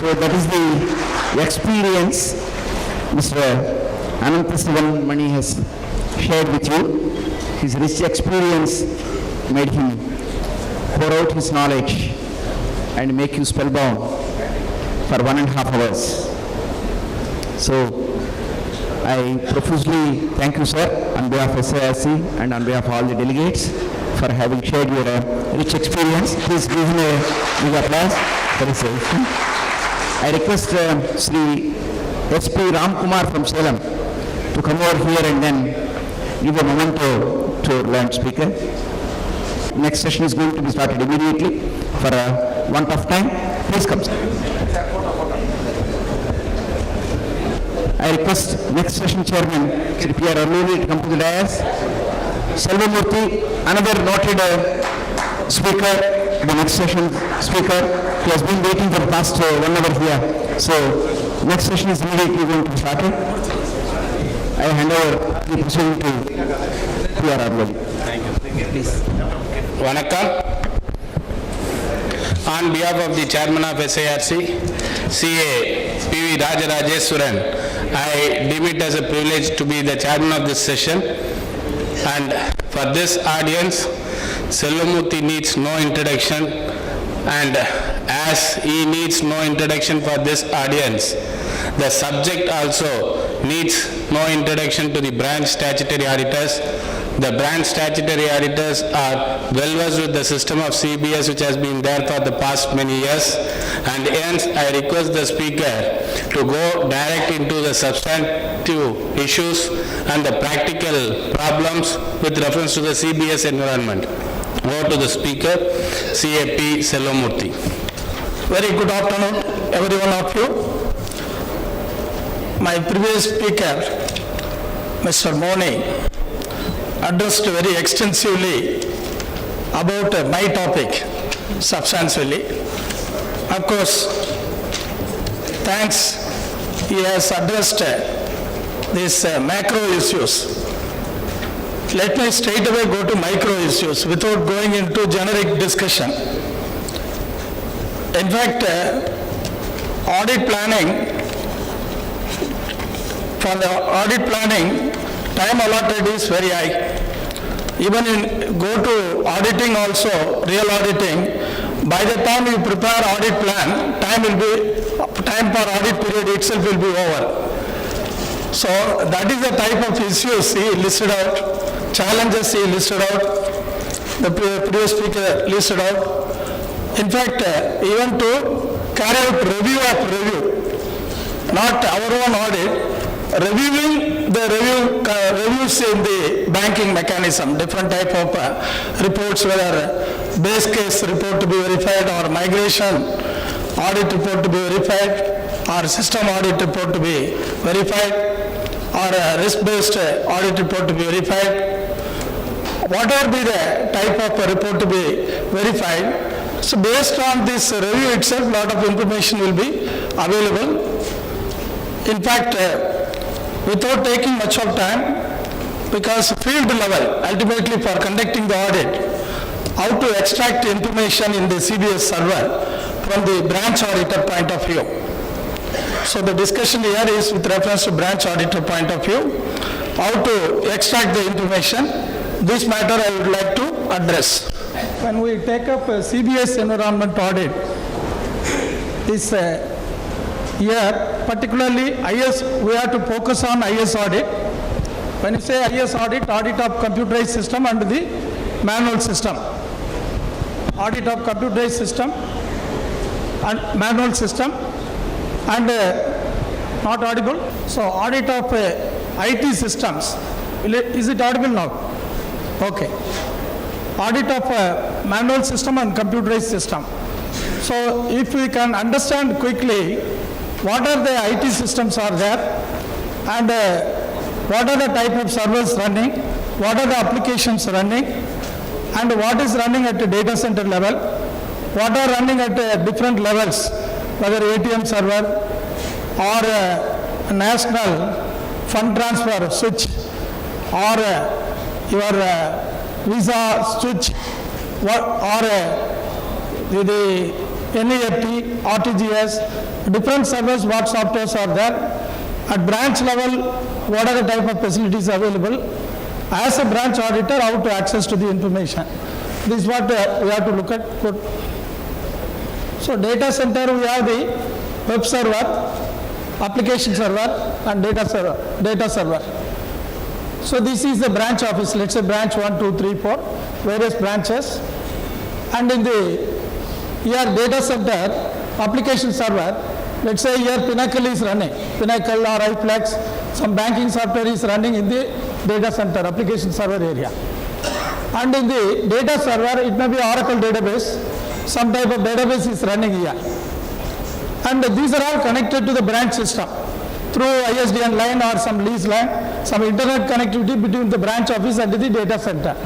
So that is the experience Mr. Anantha Sivan Mani has shared with you. His rich experience made him pour out his knowledge and make you spellbound for 1.5 hours. So I profusely thank you, sir, on behalf of SIRC and on behalf of all the delegates for having shared your rich experience. Please give him a big applause for his session. I request Sri S.P. Ramkumar from Salem to come over here and then give a memento to our learned speaker. Next session is going to be started immediately for want of time. Please come, sir. I request next session chairman, Sri P.R. Arluri, to come to the dais. Selvamurthy, another noted speaker, the next session speaker. He has been waiting for the past 1 hour here. So, next session is immediately going to be started. I hand over the proceeding to P.R. Arluri. Thank you. Please. Vanakkam. On behalf of the chairman of SIRC, CA P.V. Rajarajeswaran, I deem it as a privilege to be the chairman of this session. And for this audience, Selvamurthy needs no introduction, and as he needs no introduction for this audience, the subject also needs no introduction to the branch statutory auditors. The branch statutory auditors are well versed with the system of CBS which has been there for the past many years, and hence I request the speaker to go direct into the substantive issues and the practical problems with reference to the CBS environment. Over to the speaker, CAP Selvamurthy. Very good afternoon, every one of you. My previous speaker, Mr. Moni, addressed very extensively about my topic, substantially. Of course, thanks, he has addressed these macro issues. Let me straight away go to micro issues without going into generic discussion. In fact, audit planning, for the audit planning, time allotted is very high. Even in go to auditing also, real auditing, by the time you prepare audit plan, time for audit period itself will be over. So that is the type of issues he listed out, challenges he listed out, the previous speaker listed out. In fact, even to carry out review of review, not our own audit, reviewing the reviews in the banking mechanism, different type of reports, whether base case report to be verified or migration audit report to be verified or system audit report to be verified or risk-based audit report to be verified. Whatever be the type of report to be verified, so based on this review itself, lot of information will be available. In fact, without taking much of time, because field level, ultimately for conducting the audit, how to extract information in the CBS server from the branch auditor point of view. So the discussion here is with reference to branch auditor point of view, how to extract the information. This matter I would like to address. When we take up a CBS environment audit, this year, particularly IS, we have to focus on IS audit. When you say IS audit, audit of computerized system and the manual system. Audit of computerized system and manual system and not audible. So audit of IT systems. Is it audible now? Okay. Audit of manual system and computerized system. So if we can understand quickly what are the IT systems are there and what are the type of servers running, what are the applications running, and what is running at the data center level, what are running at different levels, whether ATM server or national fund transfer switch or your Visa switch or the NEFT, RTGS, different servers, what softwares are there. At branch level, what are the type of facilities available? As a branch auditor, how to access to the information. This is what we have to look at. Good. So data center, we have the web server, application server, and data server. So this is the branch office. Let's say branch 1, 2, 3, 4, various branches. And in the here data center, application server, let's say here Pinnacle is running, Pinnacle or iFlex, some banking software is running in the data center, application server area. And in the data server, it may be Oracle database, some type of database is running here. And these are all connected to the branch system through ISDN line or some lease line, some internet connectivity between the branch office and the data center.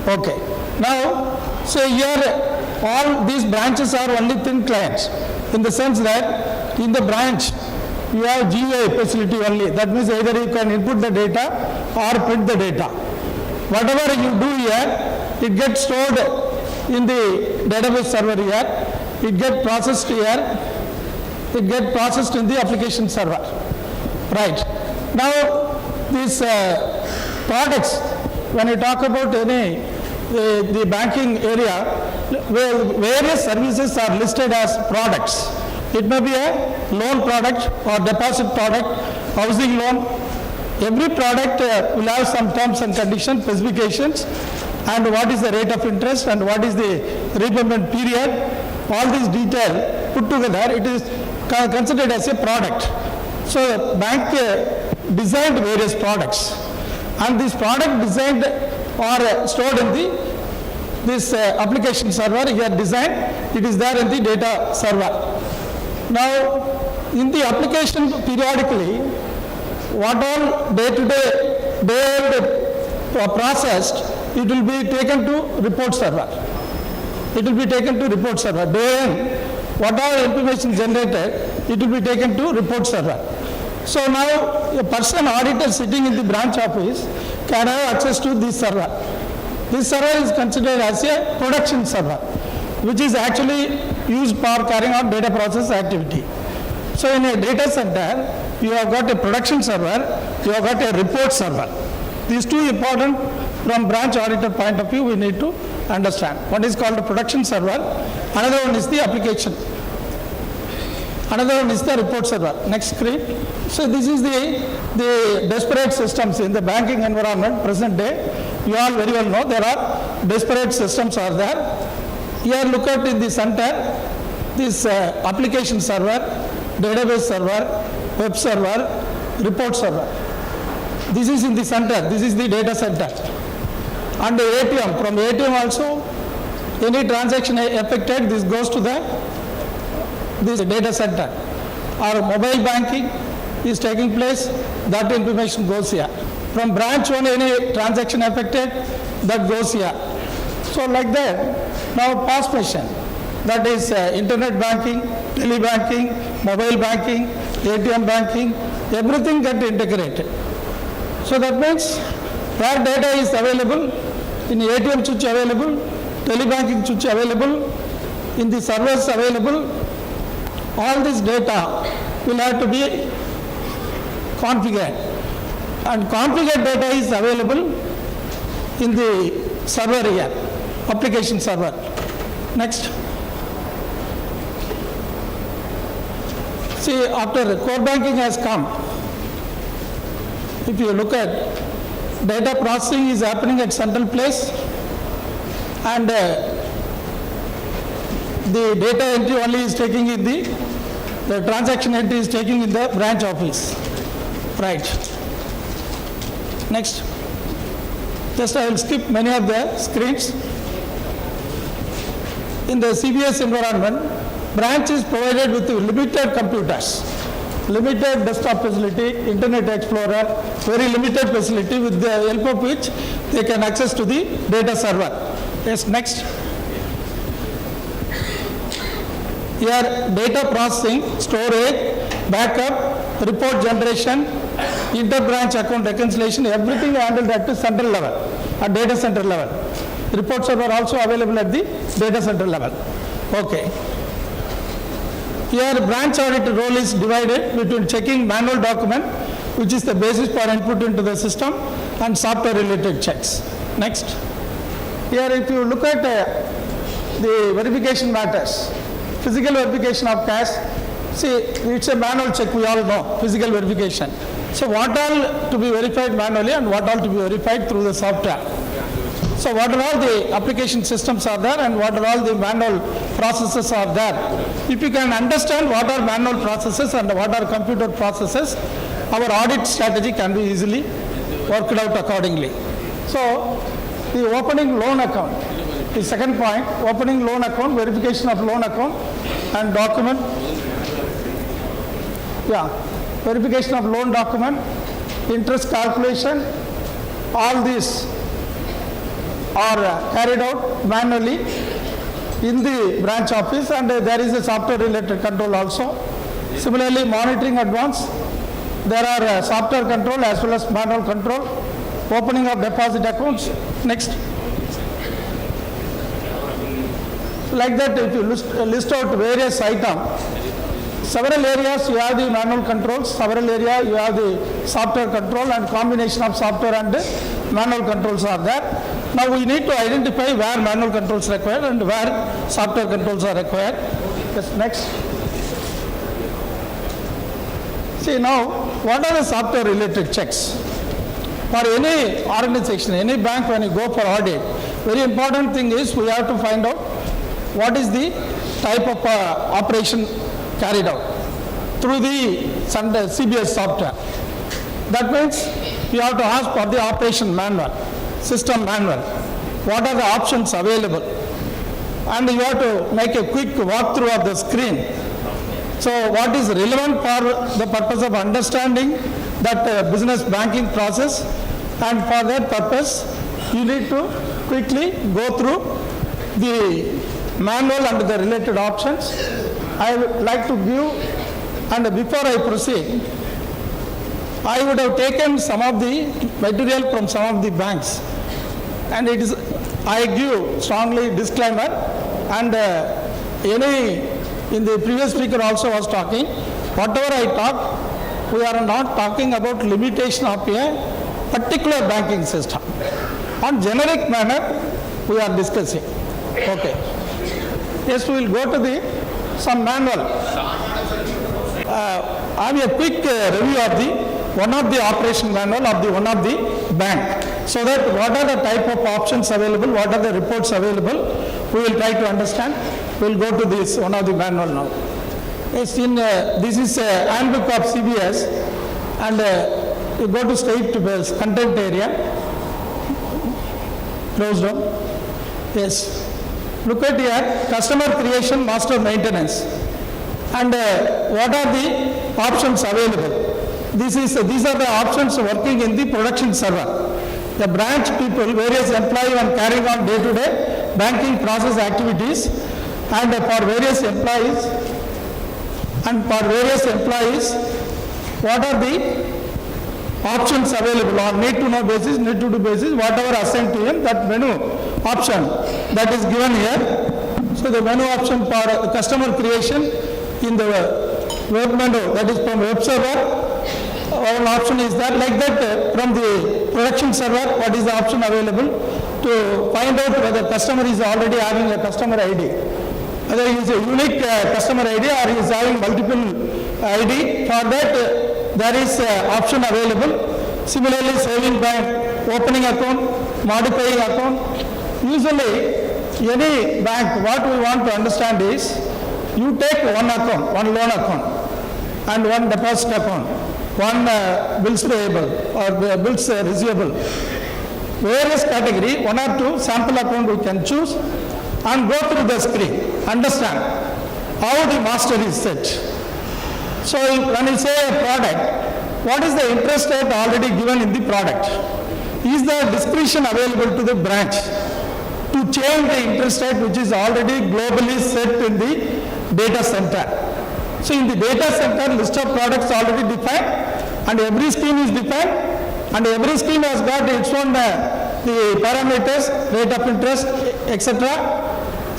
Okay. Now, so here all these branches are only thin clients in the sense that in the branch you have GUI facility only. That means either you can input the data or print the data. Whatever you do here, it gets stored in the database server here, it gets processed here, it gets processed in the application server. Right. Now, these products, when you talk about the banking area, where various services are listed as products. It may be a loan product or deposit product, housing loan. Every product will have some terms and conditions, specifications, and what is the rate of interest and what is the repayment period. All these detail put together, it is considered as a product. So bank designed various products, and this product designed or stored in this application server here designed, it is there in the data server. Now, in the application periodically, what all day-to-day processed, it will be taken to report server. It will be taken to report server. Day in, what all information generated, it will be taken to report server. So now, a person auditor sitting in the branch office can have access to this server. This server is considered as a production server, which is actually used for carrying out data process activity. So in a data center, you have got a production server, you have got a report server. These two important from branch auditor point of view we need to understand. One is called the production server, another one is the application. Another one is the report server. Next screen. So this is the disparate systems in the banking environment present day. You all very well know there are disparate systems are there. Here look at in the center, this application server, database server, web server, report server. This is in the center, this is the data center. And the ATM, from ATM also, any transaction affected, this goes to this data center. Or mobile banking is taking place, that information goes here. From branch one, any transaction affected, that goes here. So like that, now POS machine, that is internet banking, telebanking, mobile banking, ATM banking, everything get integrated. So that means where data is available, in ATM switch available, telebanking switch available, in the servers available, all this data will have to be configured. And configured data is available in the server here, application server. Next. See, after core banking has come, if you look at data processing is happening at central place, and the data entry only is taking in the transaction entry is taking in the branch office. Right. Next. Just I will skip many of the screens. In the CBS environment, branch is provided with limited computers, limited desktop facility, Internet Explorer, very limited facility with the help of which they can access to the data server. Yes, next. Here data processing, storage, backup, report generation, inter-branch account reconciliation, everything handled at the central level, at data center level. Reports are also available at the data center level. Okay. Here, branch audit role is divided between checking manual document, which is the basis for input into the system, and software-related checks. Next. Here, if you look at the verification matters, physical verification of cash, see, it's a manual check, we all know, physical verification. So what all to be verified manually and what all to be verified through the software. So what are all the application systems are there and what are all the manual processes are there. If you can understand what are manual processes and what are computer processes, our audit strategy can be easily worked out accordingly. So the opening loan account, the second point, opening loan account, verification of loan account and document. Yeah, verification of loan document, interest calculation, all these are carried out manually in the branch office, and there is a software related control also. Similarly, monitoring advance, there are software control as well as manual control, opening of deposit accounts. Next. Like that, if you list out various items, several areas you have the manual controls, several areas you have the software control, and combination of software and manual controls are there. Now we need to identify where manual controls are required and where software controls are required. Yes, next. See now, what are the software related checks? For any organization, any bank, when you go for audit, very important thing is we have to find out what is the type of operation carried out through the CBS software. That means you have to ask for the operation manual, system manual, what are the options available, and you have to make a quick walkthrough of the screen. So what is relevant for the purpose of understanding that business banking process, and for that purpose you need to quickly go through the manual and the related options. I would like to give, and before I proceed, I would have taken some of the material from some of the banks, and it is, I give strongly disclaimer, and in the previous speaker also was talking, whatever I talk, we are not talking about limitation of a particular banking system. On generic manner, we are discussing. Okay. Yes, we will go to the some manual. I have a quick review of the one of the operation manual of the one of the bank, so that what are the type of options available, what are the reports available, we will try to understand. We will go to this one of the manual now. Yes, in this is handbook of CBS, and you go to straight to the content area, close down. Yes. Look at here, customer creation, master maintenance, and what are the options available. These are the options working in the production server. The branch people, various employees are carrying on day-to-day banking process activities, and for various employees, what are the options available on need-to-know basis, need-to-do basis, whatever assigned to him, that menu option that is given here. So the menu option for customer creation in the web menu, that is from web server, one option is that. Like that, from the production server, what is the option available to find out whether customer is already having a customer ID, whether he is a unique customer ID or he is having multiple ID. For that, there is option available. Similarly, saving bank, opening account, modifying account. Usually, any bank, what we want to understand is, you take one account, one loan account, and one deposit account, one bills payable or bills receivable. Various category, one or two sample account we can choose and go through the screen, understand how the master is set. So when you say a product, what is the interest rate already given in the product? Is there discretion available to the branch to change the interest rate which is already globally set in the data center? So in the data center, list of products already defined, and every scheme is defined, and every scheme has got its own the parameters, rate of interest, etc.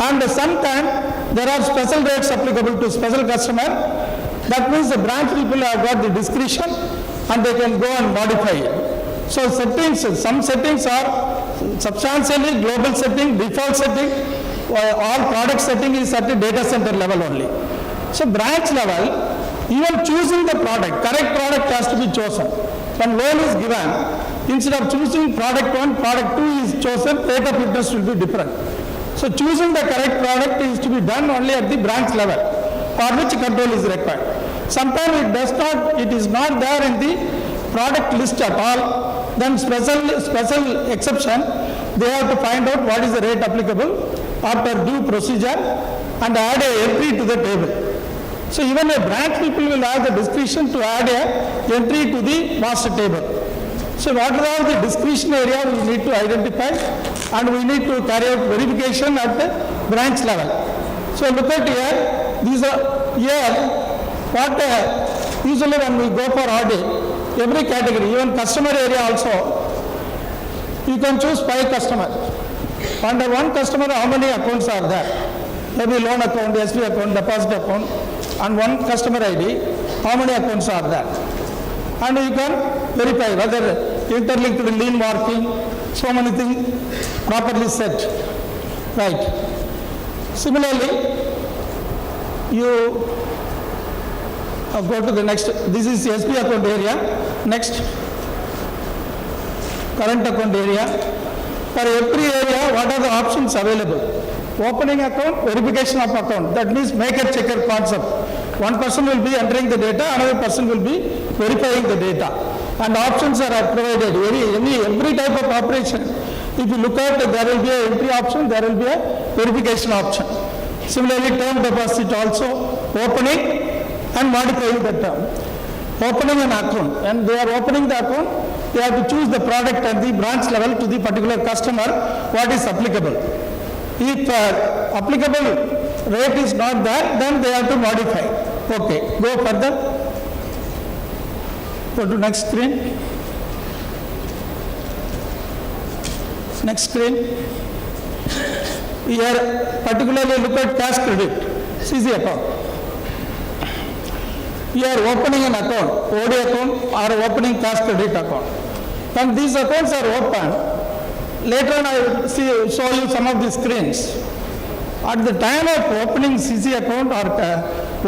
And sometimes there are special rates applicable to special customer. That means the branch people have got the discretion and they can go and modify it. So settings, some settings are substantially global setting, default setting, all product setting is at the data center level only. So branch level, even choosing the product, correct product has to be chosen. When loan is given, instead of choosing product 1, product 2 is chosen, rate of interest will be different. So choosing the correct product is to be done only at the branch level, for which control is required. Sometimes it is not there in the product list at all, then special exception, they have to find out what is the rate applicable after due procedure and add a entry to the table. So even a branch people will have the discretion to add a entry to the master table. So what are all the discretion area we need to identify, and we need to carry out verification at the branch level. So look at here, these are here, usually when we go for audit, every category, even customer area also, you can choose 5 customers. Under one customer, how many accounts are there? Maybe loan account, SP account, deposit account, and one customer ID, how many accounts are there? And you can verify whether interlinked lien marking, so many things properly set. Right. Similarly, you go to the next, this is SP account area, next, current account area. For every area, what are the options available? Opening account, verification of account, that means maker-checker concept. One person will be entering the data, another person will be verifying the data. And options are provided, every type of operation. If you look at, there will be an entry option, there will be a verification option. Similarly, term deposit also, opening and modifying the term. Opening an account, and they are opening the account, they have to choose the product at the branch level to the particular customer, what is applicable. If applicable rate is not there, then they have to modify. Okay, go further. Go to next screen. Next screen. Here, particularly look at cash credit, CC account. You are opening an account, OD account or opening cash credit account. When these accounts are opened, later on I will show you some of the screens. At the time of opening CC account or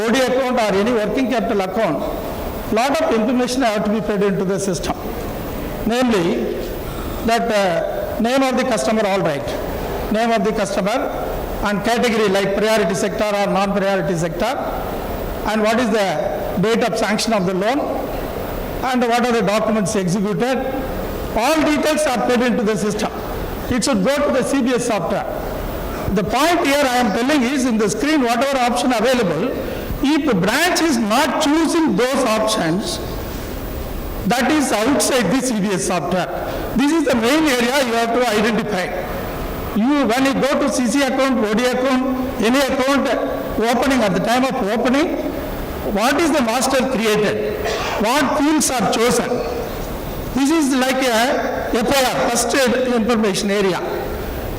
OD account or any working capital account, lot of information have to be fed into the system. Namely, that name of the customer, all right. Name of the customer and category like priority sector or non-priority sector, and what is the date of sanction of the loan, and what are the documents executed. All details are fed into the system. It should go to the CBS software. The point here I am telling is, in the screen, whatever option available, if a branch is not choosing those options, that is outside the CBS software. This is the main area you have to identify. When you go to CC account, OD account, any account opening, at the time of opening, what is the master created? What fields are chosen? This is like a FIR, first aid information area.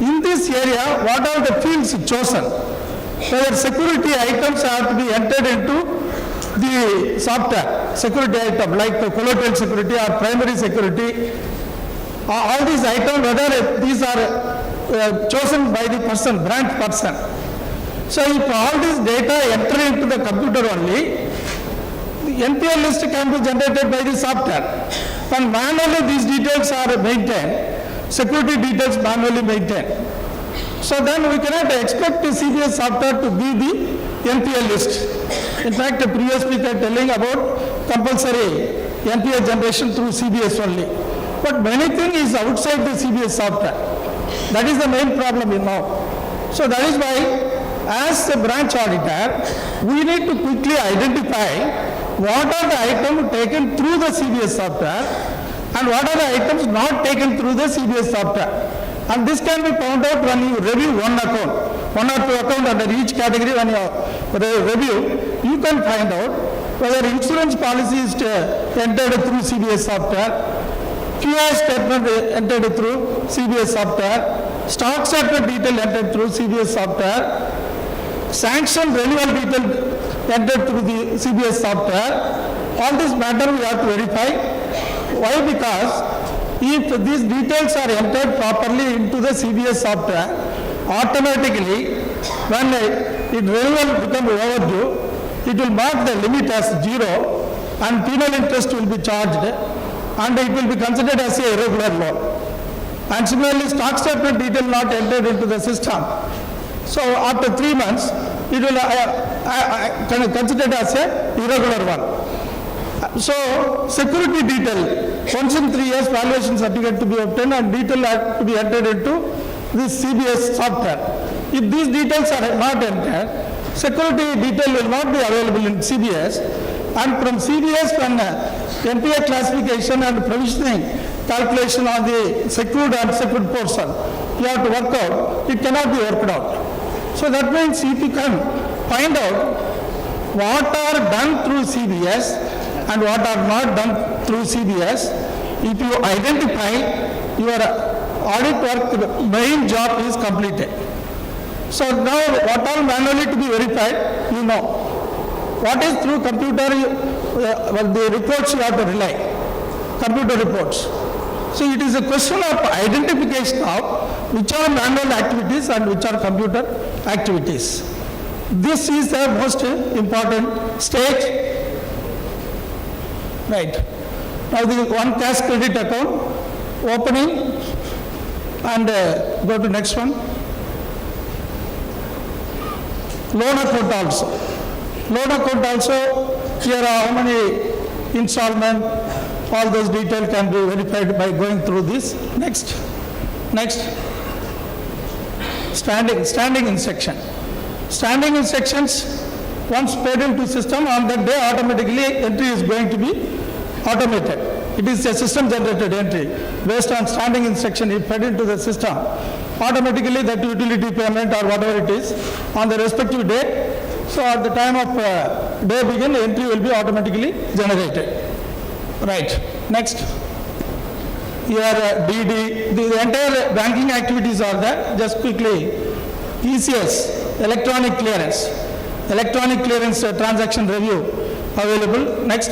In this area, what are the fields chosen? Whether security items have to be entered into the software, security item like the collateral security or primary security, all these items, whether these are chosen by the person, branch person. So if all this data enter into the computer only, the NPL list can be generated by the software. When manually these details are maintained, security details manually maintained. So then we cannot expect the CBS software to be the NPL list. In fact, the previous speaker telling about compulsory NPL generation through CBS only. But many things is outside the CBS software. That is the main problem now. So that is why, as a branch auditor, we need to quickly identify what are the items taken through the CBS software and what are the items not taken through the CBS software. And this can be found out when you review one account, one or two accounts under each category. When you review, you can find out whether insurance policy is entered through CBS software, QI statement entered through CBS software, stock statement detail entered through CBS software, sanction renewal detail entered through the CBS software. All this matter we have to verify. Why? Because if these details are entered properly into the CBS software, automatically when renewal becomes overdue, it will mark the limit as 0 and penal interest will be charged and it will be considered as a irregular loan. And similarly, stock statement detail not entered into the system. So after 3 months, it will considered as a irregular one. So security detail, once in 3 years valuation certificate to be obtained and detail to be entered into this CBS software. If these details are not entered, security detail will not be available in CBS, and from CBS when NPA classification and provisioning calculation on the secured and secured portion, you have to work out, it cannot be worked out. So that means if you can find out what are done through CBS and what are not done through CBS, if you identify your audit work, the main job is completed. So now what all manually to be verified, you know. What is through computer, the reports you have to rely, computer reports. So it is a question of identification of which are manual activities and which are computer activities. This is the most important stage. Right. Now the one cash credit account, opening, and go to next one. Loan account also. Loan account also, here are how many installment, all those details can be verified by going through this. Next. Standing instruction. Standing instructions, once paid into system, on that day automatically entry is going to be automated. It is a system generated entry based on standing instruction. If fed into the system, automatically that utility payment or whatever it is on the respective date. So at the time of day begin, the entry will be automatically generated. Right. Next. Here DD, the entire banking activities are there. Just quickly, ECS, electronic clearance transaction review available. Next.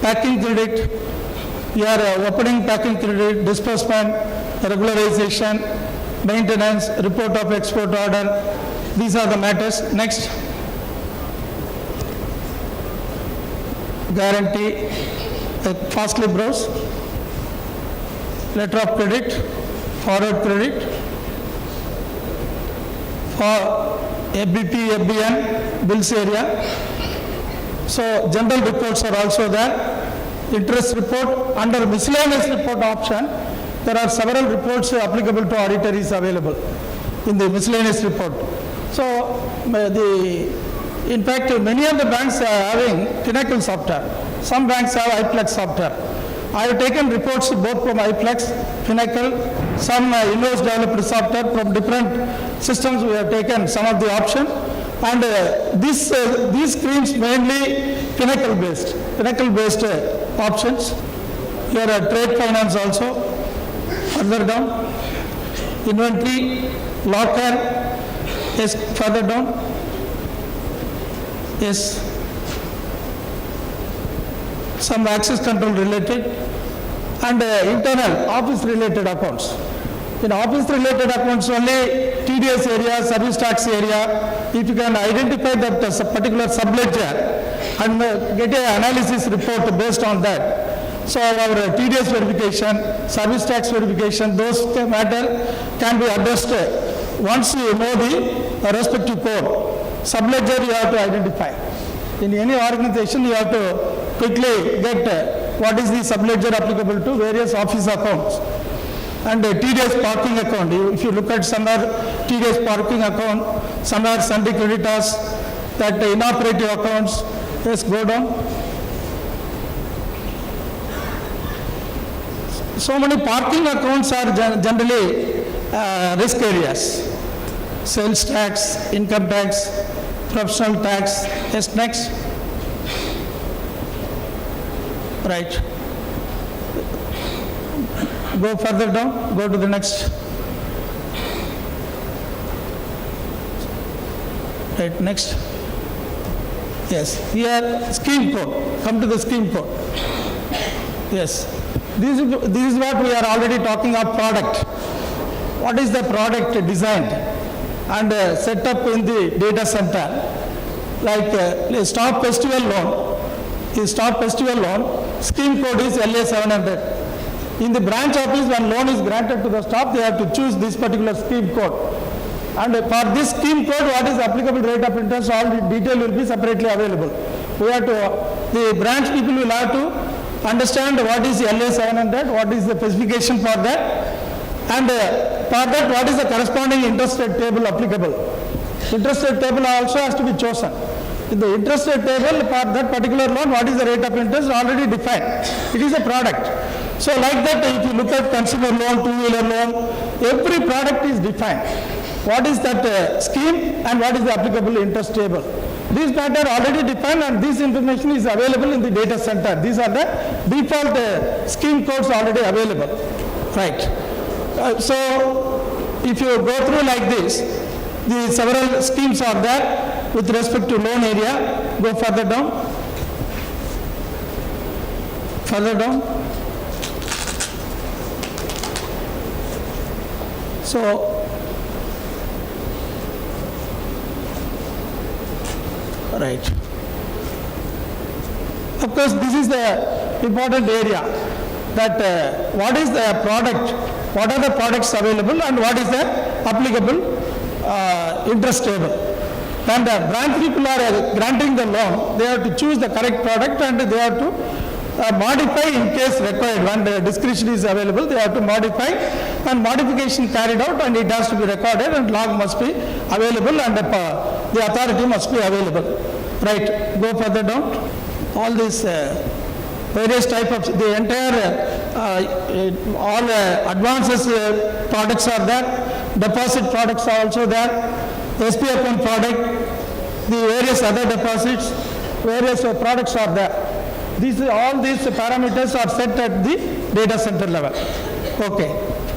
Packing credit. Here opening packing credit, disbursement, regularization, maintenance, report of export order. These are the matters. Next. Guarantee, fastly browse, letter of credit, forward credit, for FBP, FBN, bills area. So general reports are also there. Interest report, under miscellaneous report option, there are several reports applicable to auditor is available in the miscellaneous report. So in fact, many of the banks are having Pinnacle software. Some banks have iPlex software. I have taken reports both from iPlex, Pinnacle, some in-house developed software from different systems. We have taken some of the option, and these screens mainly Pinnacle based options. Here are trade finance also. Further down, inventory, locker is further down. Yes, some access control related, and internal office related accounts. In office related accounts only, TDS area, service tax area, if you can identify that particular subledger and get an analysis report based on that. So our TDS verification, service tax verification, those matter can be addressed once you know the respective code. Subledger you have to identify. In any organization you have to quickly get what is the subledger applicable to various office accounts. And TDS parking account, if you look at some are TDS parking account, some are Sunday creditors, that inoperative accounts, yes, go down. So many parking accounts are generally risk areas. Sales tax, income tax, professional tax. Yes, next. Right. Go further down, go to the next. Right, next. Yes, here scheme code. Come to the scheme code. Yes, this is what we are already talking of product. What is the product designed and set up in the data center? Like Stop Festival Loan. The Stop Festival Loan, scheme code is LA 700. In the branch office, when loan is granted to the staff, they have to choose this particular scheme code. And for this scheme code, what is the applicable rate of interest, all the detail will be separately available. We have to, the branch people will have to understand what is LA 700, what is the specification for that, and for that, what is the corresponding interest rate table applicable. Interest rate table also has to be chosen. In the interest rate table, for that particular loan, what is the rate of interest already defined. It is a product. So like that, if you look at consumer loan, two-wheeler loan, every product is defined. What is that scheme and what is the applicable interest table. These matter already defined and this information is available in the data center. These are the default scheme codes already available. Right. So if you go through like this, the several schemes are there with respect to loan area. Go further down. Further down. So right. Of course, this is the important area that what is the product, what are the products available and what is the applicable interest table. When the branch people are granting the loan, they have to choose the correct product and they have to modify in case required. When the discretion is available, they have to modify and modification carried out and it has to be recorded and log must be available and the authority must be available. Right, go further down. All these various type of, the entire, all advances products are there, deposit products are also there, SPF1 product, the various other deposits, various products are there. All these parameters are set at the data center level. Okay,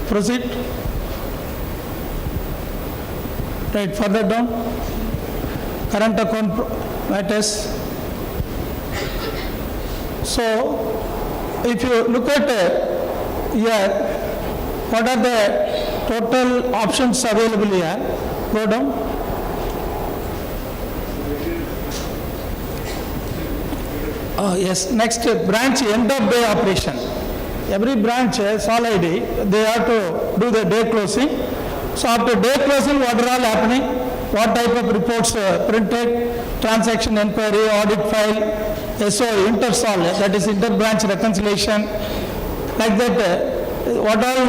proceed. Right, further down. Current account matters. So, if you look at here, what are the total options available here? Go down. Oh yes, next branch end of day operation. Every branch, Sol ID, they have to do the day closing. So after day closing, what are all happening? What type of reports printed, transaction inquiry, audit file, SO, intersol, that is inter-branch reconciliation, like that, what all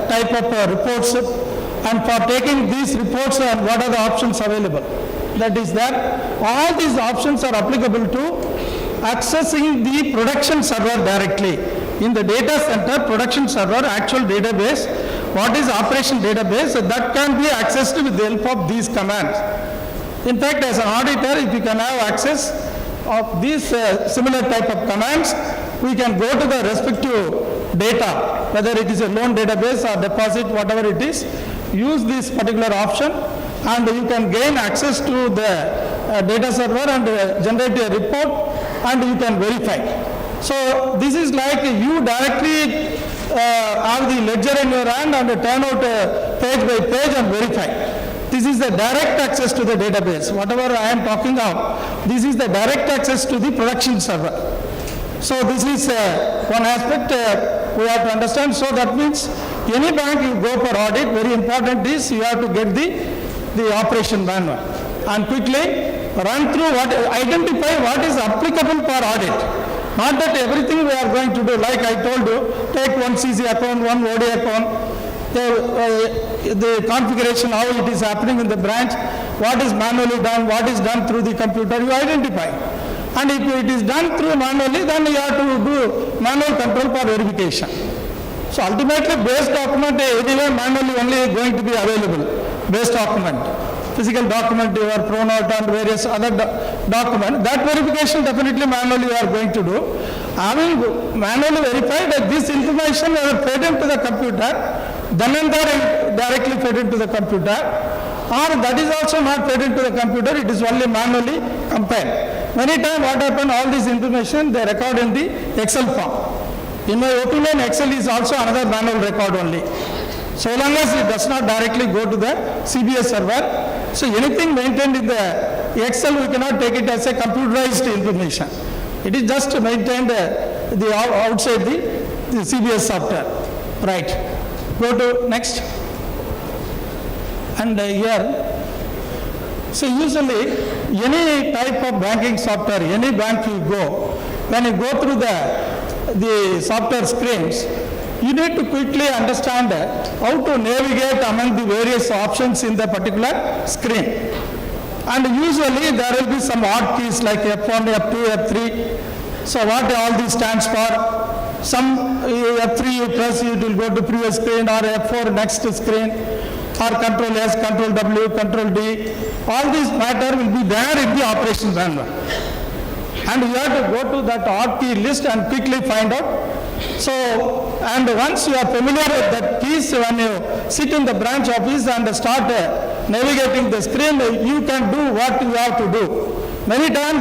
type of reports, and for taking these reports, what are the options available? That is that all these options are applicable to accessing the production server directly. In the data center, production server, actual database, what is operation database, that can be accessed with the help of these commands. In fact, as an auditor, if you can have access of these similar type of commands, we can go to the respective data, whether it is a loan database or deposit, whatever it is, use this particular option and you can gain access to the data server and generate a report and you can verify. So this is like you directly have the ledger in your hand and turn out page by page and verify. This is the direct access to the database. Whatever I am talking of, this is the direct access to the production server. So this is one aspect we have to understand. So that means any bank you go for audit, very important is you have to get the operation manual and quickly run through identify what is applicable for audit. Not that everything we are going to do, like I told you, take one CC account, one OD account, the configuration, how it is happening in the branch, what is manually done, what is done through the computer, you identify. And if it is done through manually, then you have to do manual control for verification. So ultimately, base document anyway manually only going to be available, base document. Physical document you are thrown out and various other document, that verification definitely manually you are going to do. Having manually verified that this information is fed into the computer, then and there directly fed into the computer, or that is also not fed into the computer, it is only manually compiled. Many times what happen, all this information they record in the Excel form. In my opinion, Excel is also another manual record only. So long as it does not directly go to the CBS server, so anything maintained in the Excel, we cannot take it as a computerized information. It is just maintained outside the CBS software. Right. Go to next. And here, so usually any type of banking software, any bank you go, when you go through the software screens, you need to quickly understand how to navigate among the various options in the particular screen. And usually there will be some odd keys like F1, F2, F3. So what all these stands for? Some F3 you press, it will go to previous screen, or F4 next screen, or Control S, Control W, Control D. All these matter will be there in the operation manual. And you have to go to that odd key list and quickly find out. So, and once you are familiar with that keys, when you sit in the branch office and start navigating the screen, you can do what you have to do. Many times